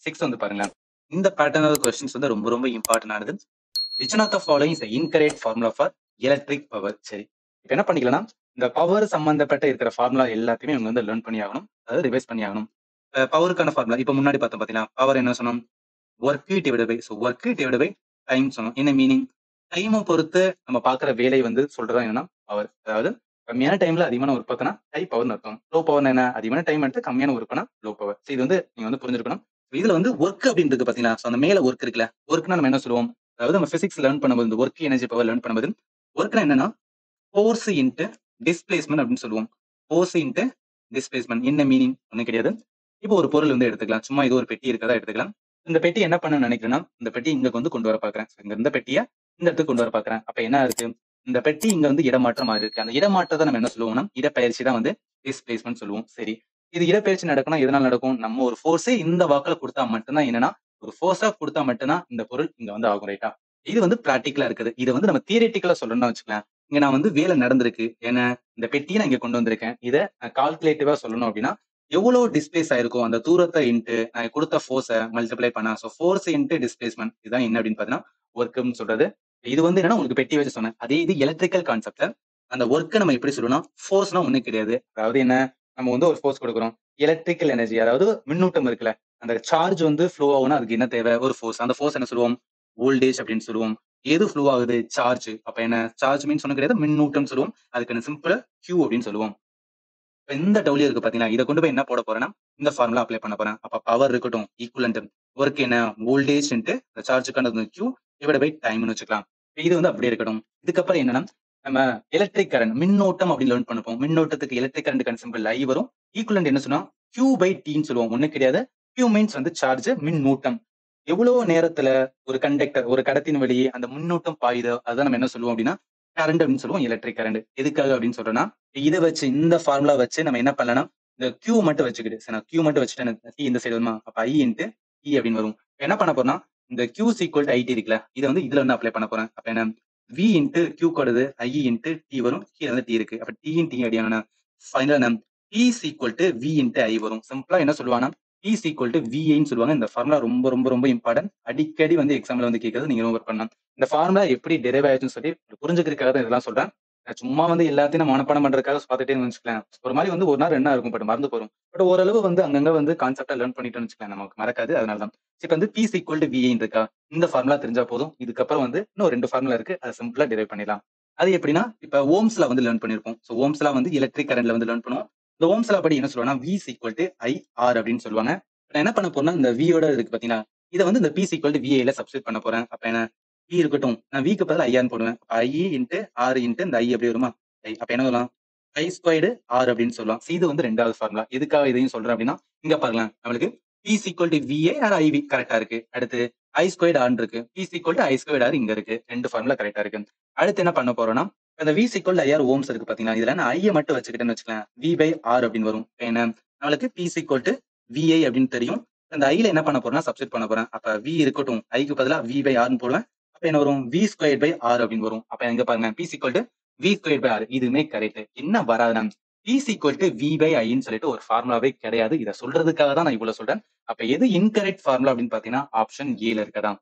6 வந்து பாருங்க. இந்த பேட்டர்ன் ஆஃப் கொஸ்டின்ஸ் வந்து ரொம்ப ரொம்ப இம்பார்ட்டன்ட் ஆனது. Which one of the following is incorrect formula for electric power. சரி, இப்போ என்ன பண்ணிக்கலாம்னா இந்த பவர் சம்பந்தப்பட்ட இருக்கிற ஃபார்முலா எல்லாத்தையுமே இவங்க வந்து லேர்ன் பண்ணி ஆகணும், அதாவது ரிவைஸ் பண்ணி ஆகணும். பவருக்கான ஃபார்முலா இப்போ முன்னாடி பார்த்தோம் பார்த்தீங்கன்னா, பவர் என்ன சொன்னோம்? Work divided by. So work divided by time சொன்னோம். என்ன மீனிங்? டைமை பொறுத்து நம்ம பார்க்குற வேலை வந்து சொல்றதா என்னன்னா பவர். அதாவது கம்மியான டைம்ல அதிகமான ஒர்க் பார்த்தனா ஹை பவர்னு அர்த்தம். லோ பவர் என்ன? அதிகமான டைம் எடுத்து கம்மியான ஒர்க் பண்ணா லோ பவர். ஸோ இது வந்து நீங்க வந்து புரிஞ்சிருக்கணும். இதுல வந்து ஒர்க் அப்படின்றது பாத்தீங்கன்னா, ஸோ அந்த மேல ஒர்க் இருக்குல்ல, ஒர்க்னா நம்ம என்ன சொல்லுவோம்? அதாவது நம்ம பிசிக்ஸ் லேர்ன் பண்ணும்போது இந்த ஒர்க் எனர்ஜி பவர் லேர்ன் பண்ணும்போது ஒர்க்னா என்னன்னா ஃபோர்ஸ் இன்ட்டு டிஸ்பிளேஸ்மென்ட் அப்படின்னு சொல்லுவோம். ஃபோர்ஸ் இன்ட்டு டிஸ்பிளேஸ்மென்ட் என்ன மீனிங்? ஒன்றும் கிடையாது. இப்போ ஒரு பொருள் வந்து எடுத்துக்கலாம். சும்மா இது ஒரு பெட்டி இருக்கதா எடுத்துக்கலாம். இந்த பெட்டி என்ன பண்ணணும்னு நினைக்கிறேன்னா, இந்த பெட்டி இங்க வந்து கொண்டு வர பார்க்கிறேன். இங்க இருந்த பெட்டிய இந்த இடத்துக்கு கொண்டு வர பார்க்கிறேன். அப்ப என்ன இருக்கு? இந்த பெட்டி இங்க வந்து இடமாற்றம் ஆகி இருக்கு. அந்த இடமாற்றத்தை நம்ம என்ன சொல்லுவோம்னா, இடப்பெயர்ச்சி தான் வந்து டிஸ்பிளேஸ்மென்ட் சொல்லுவோம். சரி. இது இடப்பெயர்ச்சி நடக்கணும். எதனால நடக்கும்? நம்ம ஒரு ஃபோர்ஸே இந்த வாக்குல கொடுத்தா மட்டும்தான் என்னன்னா, ஒரு ஃபோர்ஸா கொடுத்தா மட்டும்தான் இந்த பொருள் இங்க வந்து ஆகும். ரைட்டா? இது வந்து பிராக்டிகலா இருக்குது. இது வந்து நம்ம தியரிட்டிக்கலா சொல்லணும்னு வச்சுக்கலாம். இங்க நான் வந்து வேலை நடந்திருக்கு. ஏன்னா இந்த பெட்டியை நான் இங்க கொண்டு வந்திருக்கேன். இத நான் கால்குலேட்டிவா சொல்லணும் அப்படின்னா, எவ்வளவு டிஸ்பிளேஸ் ஆயிருக்கும் அந்த தூரத்தை இன்ட்டு நான் கொடுத்த ஃபோர்ஸை மல்டிப்ளை பண்ணா. ஸோ ஃபோர்ஸ் இன்ட்டு டிஸ்பிளேஸ்மென்ட் இதுதான் என்ன அப்படின்னு பாத்தீங்கன்னா ஒர்க்னு சொல்றது. இது வந்து என்னன்னா உங்களுக்கு பெட்டி வச்சு சொன்னேன். அதே இது எலக்ட்ரிக்கல் கான்செப்ட்ல அந்த ஒர்க்கை நம்ம எப்படி சொல்லணும்னா ஃபோர்ஸ்னா ஒண்ணும் கிடையாது. அதாவது என்ன? நம்ம வந்து ஒரு ஃபோர்ஸ் கொடுக்குறோம். எலக்ட்ரிக்கல் எனர்ஜி அதாவது மின்னூட்டம் இருக்குல்ல, அந்த சார்ஜ் வந்து ஃப்ளோ ஆகும்னா அதுக்கு என்ன தேவை? ஒரு ஃபோர்ஸ். அந்த ஃபோர்ஸ் என்ன சொல்லுவோம்? வோல்டேஜ் அப்படின்னு சொல்லுவோம். எது ஃப்ளோ ஆகுது? சார்ஜ். அப்ப என்ன? சார்ஜ் மீன்ஸ் ஒண்ணும் கிடையாது. மின்னூட்டம் சொல்லுவோம். அதுக்கு சிம்பிளா Q அப்படின்னு சொல்லுவோம். இப்ப இந்த டவுலியோ இருக்கு பாத்தீங்களா? இத கொண்டு போய் என்ன போட போறேன்னா, இந்த ஃபார்முலா அப்ளை பண்ண போறேன். அப்ப பவர் இருக்கட்டும், ஈக்குவலன்ட் ஒர்க் என்ன? வோல்டேஜ் இன்டு சார்ஜ்க்கான Q டிவைடட் பை டைம்னு வச்சுக்கலாம். இது வந்து அப்படியே இருக்கட்டும். இதுக்கப்புறம் என்னன்னா, நம்ம எலக்ட்ரிக் கரண்ட் மின்னோட்டம் அப்படின்னு லேர்ன் பண்ணுவோம். மின்னோட்டத்துக்கு எலக்ட்ரிக் கரண்ட்க்கான சிம்பிள் I வரும். ஈக்குவலன்ட் என்ன சொன்னா Q பை Tன்னு சொல்லுவோம். ஒண்ணும் கிடையாது. Q மீன்ஸ் வந்து சார்ஜ், மின்னூட்டம். எவ்வளவு நேரத்துல ஒரு கண்டக்டர் ஒரு கடத்தின் வழியே அந்த மின்னூட்டம் பாயுதோ அதான் நம்ம என்ன சொல்லுவோம் அப்படின்னா கரண்ட் அப்படின்னு சொல்லுவோம். Electric current. எதுக்காக அப்படின்னு சொல்றேன்னா, இத வச்சு இந்த ஃபார்முலா வச்சு நம்ம என்ன பண்ணலாம்னா, இந்த Q மட்டும் வச்சுக்கிட்டு சரி நான் Q மட்டும் வச்சுட்டு எனக்கு T இந்த சைடு வருமா? அப்ப I இன்டு T அப்படின்னு வரும். இப்ப என்ன பண்ண போறேன்னா, இந்த Q is equal to IT இருக்குல்ல, இத வந்து இதுல வந்து அப்ளை பண்ண போறேன். அப்ப என்ன? V into Q கூடது I into T வரும். கீழ வந்து T இருக்கு. அப்ப T இன் T அப்படின்னா ஃபைனலா என்ன? P is equal to V into I வரும். சிம்பிளா என்ன சொல்லுவாங்கன்னா, P இஸ் ஈக்குவல் டு VIன்னு சொல்லுவாங்க. இந்த ஃபார்முலா ரொம்ப ரொம்ப ரொம்ப இம்பார்ட்டன்ட். அடிக்கடி வந்து எக்ஸாம்ல வந்து கேட்கறது நீங்க நோட் பண்ணலாம். இந்த ஃபார்முலா எப்படி டிரைவ் ஆயிடுச்சுன்னு சொல்லி புரிஞ்சுக்கிறதுக்காக தான் இதெல்லாம் சொல்றேன். சும்மா வந்து எல்லாத்தையும் நம்ம மனப்பாடம் பண்றதுக்காக பார்த்துட்டே வச்சுக்கலாம். ஒரு மாதிரி வந்து ஒரு நாள் 2 நாள் இருக்கும். பட் மறந்து போயிரும். பட் ஓரளவு வந்து அங்கங்க வந்து கான்செப்டா லேர்ன் பண்ணிட்டோம்னு வச்சுக்கலாம். நமக்கு மறக்காது. அதனால தான். இப்ப வந்து P is equal to VI இருக்கா? இந்த ஃபார்முலா தெரிஞ்சா போதும். இதுக்கப்புறம் வந்து இன்னும் 2 ஃபார்முலா இருக்கு. அத சிம்பிளா டிரைவ் பண்ணிடலாம். அது எப்படின்னா, இப்ப ஓம்ஸ் லா வந்து லேர்ன் பண்ணிருப்போம். சோ ஓம்ஸ் லா வந்து எலக்ட்ரிக் கரண்ட்ல வந்து லேர்ன் பண்ணுவோம். இந்த ஓம்ஸ் லா படி என்ன சொல்லுவாங்கன்னா, V is equal to IR அப்படின்னு சொல்லுவாங்க. நான் என்ன பண்ண போறேன்னா, இந்த V யோட இருக்கு பாத்தீங்களா? இத வந்து இந்த P is equal to VI ல சப்ஸ்டிட்யூட் பண்ண போறேன். அப்ப என்ன? P இருக்கட்டும். நான் V க்கு பதிலா IR ன்னு போடுவேன். I இன்டு R இன்டு இந்த I எப்படி வருமா? I. அப்ப என்ன சொல்லலாம்? I ஸ்கொயர்டு R அப்படின்னு சொல்லலாம். இது வந்து 2வது ஃபார்முலா. எதுக்காக இதையும் சொல்றேன் அப்படின்னா, இங்க பாருங்களேன். நம்மளுக்கு P is equal to VA or IV கரெக்ட்டா இருக்கு. அடுத்து I ஸ்கொயர்டு R இருக்கு. P is equal to I squared R இங்க இருக்கு. 2 ஃபார்முலா கரெக்ட்டா இருக்கு. அடுத்து என்ன பண்ண போறோம்னா, இந்த V is equal to IR ohms இருக்கு பாத்தீங்களா? இதுல நான் I ய மட்டும் வச்சுக்கிட்டேன்னு வச்சுக்கலேன். V பை R அப்படின்னு வரும். என்ன? நம்மளுக்கு P is equal to VI அப்படின்னு தெரியும். அந்த I ல என்ன பண்ண போறேன்னா, சப்ஸ்டிட்யூட் பண்ண போறேன். அப்ப V இருக்கட்டும். I க்கு பதிலா V பை R ன்னு போடுவேன். அப்ப என்ன வரும்? V ஸ்கொயர்ட் பை R அப்படின்னு வரும். அப்ப இங்க பாருங்க. P is equal to V squared by R. இதுவுமே கரெக்ட். என்ன வராதுன்னா, P is equal to V by Iன்னு சொல்லிட்டு ஒரு ஃபார்முலாவே கிடையாது. இத சொல்றதுக்காக தான் நான் இவ்வளவு சொல்றேன். அப்ப எது இன்கரெக்ட் ஃபார்முலா அப்படின்னு பாத்தீங்கன்னா, ஆப்ஷன் A ல இருக்கதான்.